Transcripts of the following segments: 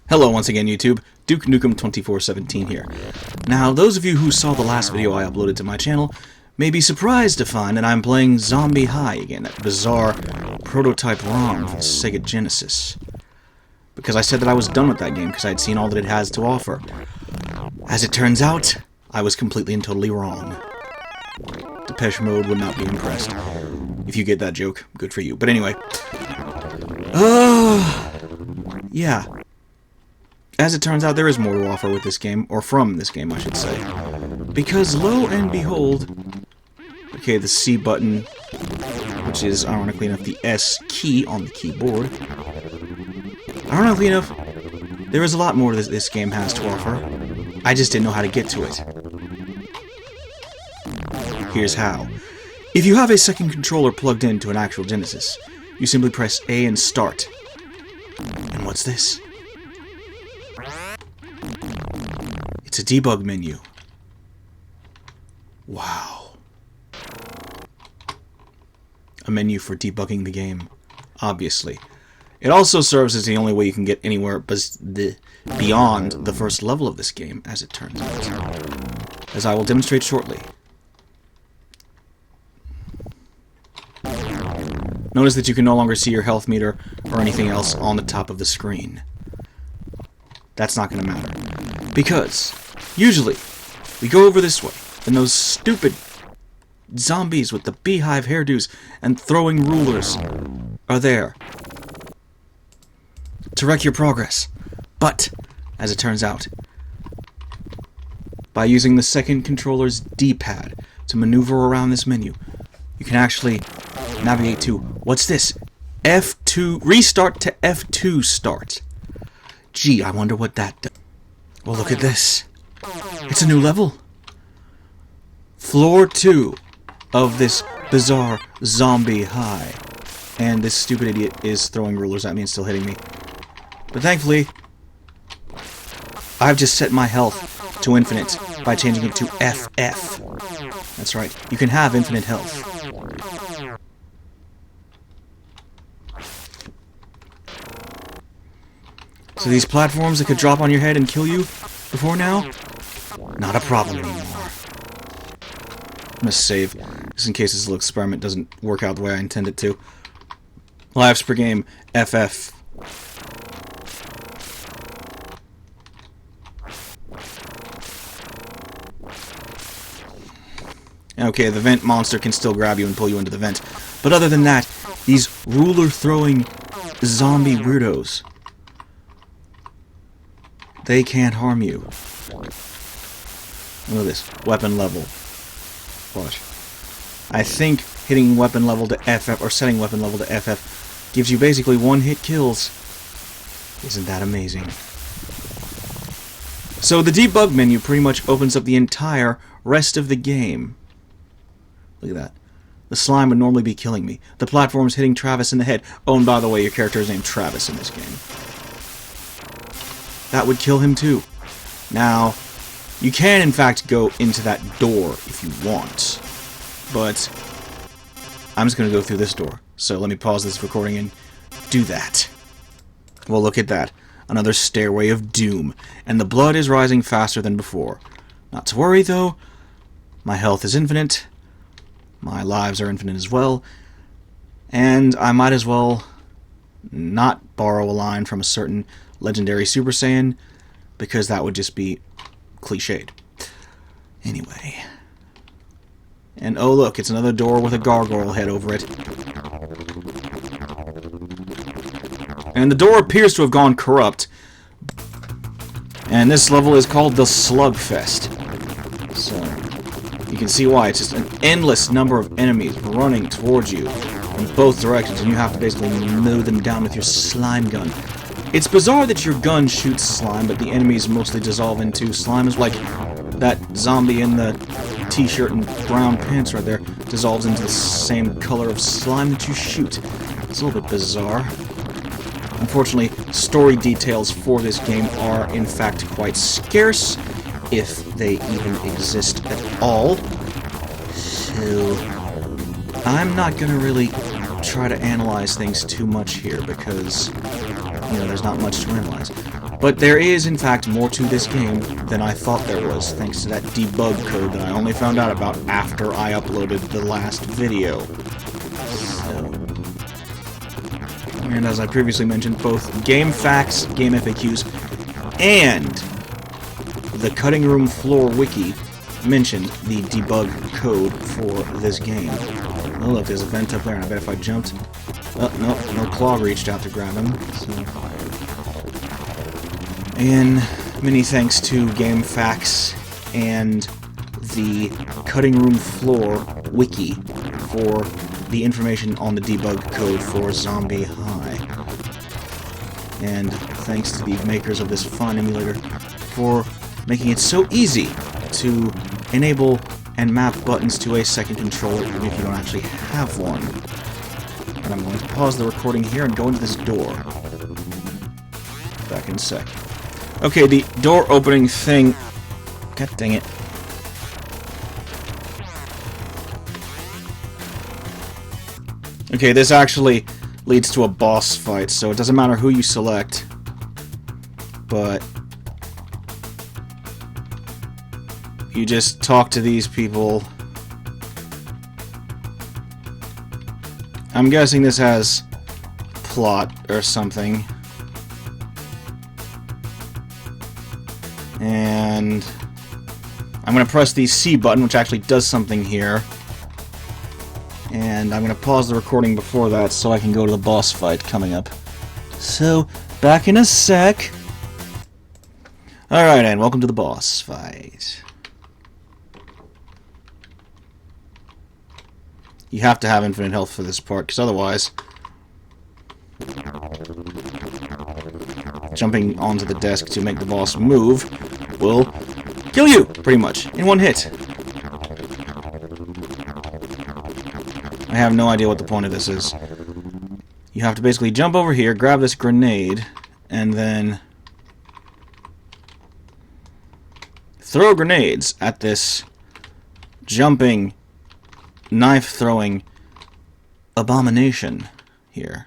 Hello once again, YouTube. Duke Nukem 2417 here. Now, those of you who saw the last video I uploaded to my channel may be surprised to find that I'm playing Zombie High again, that bizarre prototype ROM from Sega Genesis. Because I said that I was done with that game because I had seen all that it has to offer. As it turns out, I was completely and totally wrong. Depeche Mode would not be impressed. If you get that joke, good for you. But anyway. Yeah. As it turns out, there is more to offer with this game, or from this game, I should say. Because, lo and behold, okay, the C button, which is, ironically enough, the S key on the keyboard. Ironically enough, there is a lot more this game has to offer. I just didn't know how to get to it. Here's how. If you have a second controller plugged into an actual Genesis, you simply press A and start. And what's this? It's a debug menu. Wow. A menu for debugging the game, obviously. It also serves as the only way you can get anywhere beyond the first level of this game, as it turns out. As I will demonstrate shortly. Notice that you can no longer see your health meter or anything else on the top of the screen. That's not going to matter. Because, usually, we go over this way, and those stupid zombies with the beehive hairdos and throwing rulers are there to wreck your progress. But, as it turns out, by using the second controller's D-pad to maneuver around this menu, you can actually navigate to, what's this? F2, restart to F2 start. Gee, I wonder what that does. Well, look at this. It's a new level. Floor 2 of this bizarre Zombie High. And this stupid idiot is throwing rulers at me and still hitting me. But thankfully, I've just set my health to infinite by changing it to FF. That's right, you can have infinite health. So these platforms that could drop on your head and kill you before now, not a problem anymore. I'm gonna save, just in case this little experiment doesn't work out the way I intend it to. Lives per game, FF. Okay, the vent monster can still grab you and pull you into the vent. But other than that, these ruler-throwing zombie weirdos, they can't harm you. Look at this. Weapon level. Watch. I think hitting weapon level to FF, or setting weapon level to FF, gives you basically one-hit kills. Isn't that amazing? So the debug menu pretty much opens up the entire rest of the game. Look at that. The slime would normally be killing me. The platform's hitting Travis in the head. Oh, and by the way, your character is named Travis in this game. That would kill him too. Now, you can in fact go into that door if you want. But I'm just going to go through this door. So let me pause this recording and do that. Well, look at that. Another stairway of doom. And the blood is rising faster than before. Not to worry though. My health is infinite. My lives are infinite as well. And I might as well not borrow a line from a certain legendary Super Saiyan, because that would just be cliched. Anyway. And oh look, it's another door with a gargoyle head over it. And the door appears to have gone corrupt. And this level is called the Slugfest. So, you can see why. It's just an endless number of enemies running towards you in both directions, and you have to basically mow them down with your slime gun. It's bizarre that your gun shoots slime, but the enemies mostly dissolve into slime. It's like that zombie in the t-shirt and brown pants right there dissolves into the same color of slime that you shoot. It's a little bit bizarre. Unfortunately, story details for this game are in fact quite scarce, if they even exist at all. So, I'm not gonna really try to analyze things too much here because, you know, there's not much to analyze. But there is, in fact, more to this game than I thought there was, thanks to that debug code that I only found out about after I uploaded the last video. And as I previously mentioned, both game facts, game FAQs, and the Cutting Room Floor Wiki mentioned the debug code for this game. Oh look, there's a vent up there, and I bet if I jumped... Oh, no claw reached out to grab him. So. And many thanks to game facts and the Cutting Room Floor Wiki for the information on the debug code for Zombie High. And thanks to the makers of this fun emulator for making it so easy to enable and map buttons to a second controller even if you don't actually have one. And I'm going to pause the recording here and go into this door. Back in a sec. Okay, the door opening thing... God dang it. Okay, this actually leads to a boss fight, so it doesn't matter who you select. But... you just talk to these people. I'm guessing this has plot or something. And I'm going to press the C button, which actually does something here. And I'm going to pause the recording before that so I can go to the boss fight coming up. So, back in a sec. Alright, and welcome to the boss fight. You have to have infinite health for this part, because otherwise... jumping onto the desk to make the boss move will kill you, pretty much, in one hit. I have no idea what the point of this is. You have to basically jump over here, grab this grenade, and then throw grenades at this jumping, knife-throwing abomination here.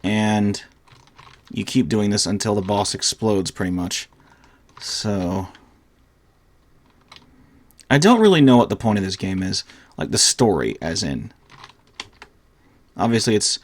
And you keep doing this until the boss explodes, pretty much. So... I don't really know what the point of this game is. Like, the story, as in. Obviously, it's...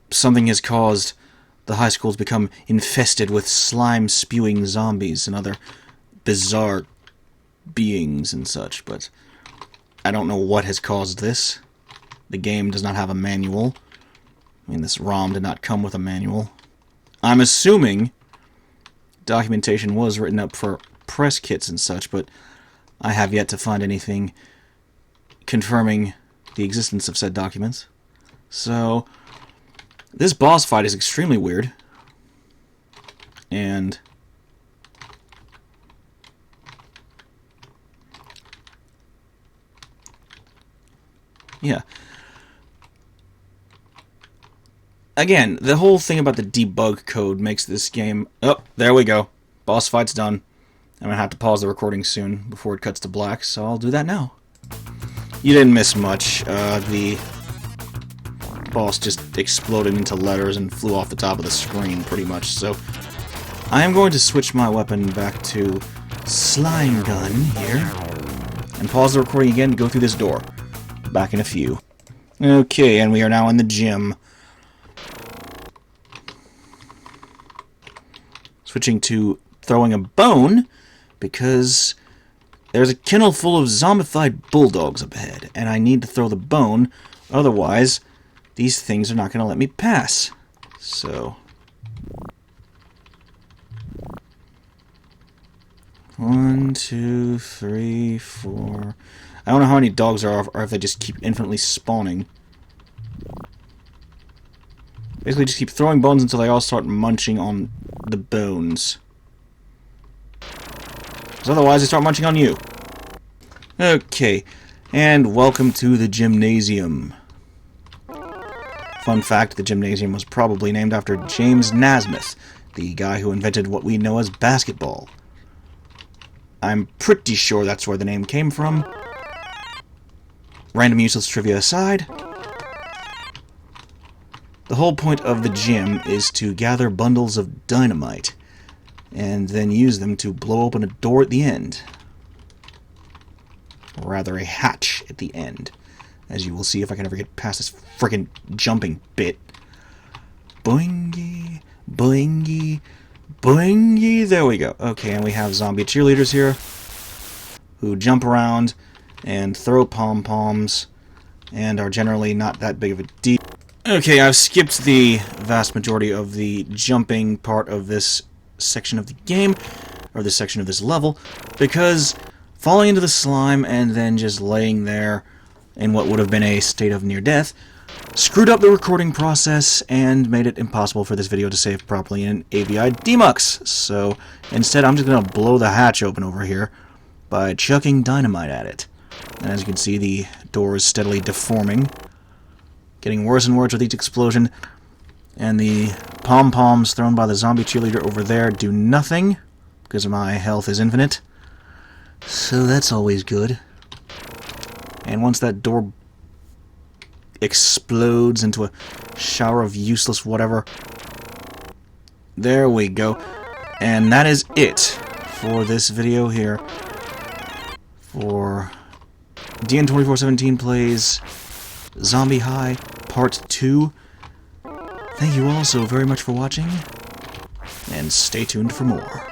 something has caused the high schools become infested with slime-spewing zombies and other bizarre beings and such, but I don't know what has caused this. The game does not have a manual. I mean, this ROM did not come with a manual. I'm assuming documentation was written up for press kits and such, but I have yet to find anything confirming the existence of said documents. So, this boss fight is extremely weird. And... yeah. Again, the whole thing about the debug code makes this game... oh, there we go. Boss fight's done. I'm going to have to pause the recording soon before it cuts to black, so I'll do that now. You didn't miss much. The boss just exploded into letters and flew off the top of the screen, pretty much. So I am going to switch my weapon back to Slime Gun here, and pause the recording again to go through this door. Back in a few. Okay, and we are now in the gym. Switching to throwing a bone, because there's a kennel full of zombified bulldogs up ahead, and I need to throw the bone, otherwise these things are not going to let me pass. So... 1, 2, 3, 4... I don't know how many dogs there are, or if they just keep infinitely spawning. Basically, just keep throwing bones until they all start munching on the bones. Because otherwise, they start munching on you. Okay, and welcome to the gymnasium. Fun fact, the gymnasium was probably named after James Naismith, the guy who invented what we know as basketball. I'm pretty sure that's where the name came from. Random useless trivia aside, The whole point of the gym is to gather bundles of dynamite and then use them to blow open a door at the end. Or rather, a hatch at the end. As you will see if I can ever get past this frickin' jumping bit. Boingy, boingy, boingy. There we go. Okay, and we have zombie cheerleaders here who jump around and throw pom-poms and are generally not that big of a deal. Okay, I've skipped the vast majority of the jumping part of this section of the game, or this section of this level, because falling into the slime and then just laying there in what would have been a state of near death screwed up the recording process and made it impossible for this video to save properly in AVI demux. So instead I'm just going to blow the hatch open over here by chucking dynamite at it. And as you can see, the door is steadily deforming, getting worse and worse with each explosion, and the pom-poms thrown by the zombie cheerleader over there do nothing because my health is infinite. So that's always good. And once that door explodes into a shower of useless whatever, there we go. And that is it for this video here for DN2417 Plays Zombie High Part 2. Thank you all so very much for watching, and stay tuned for more.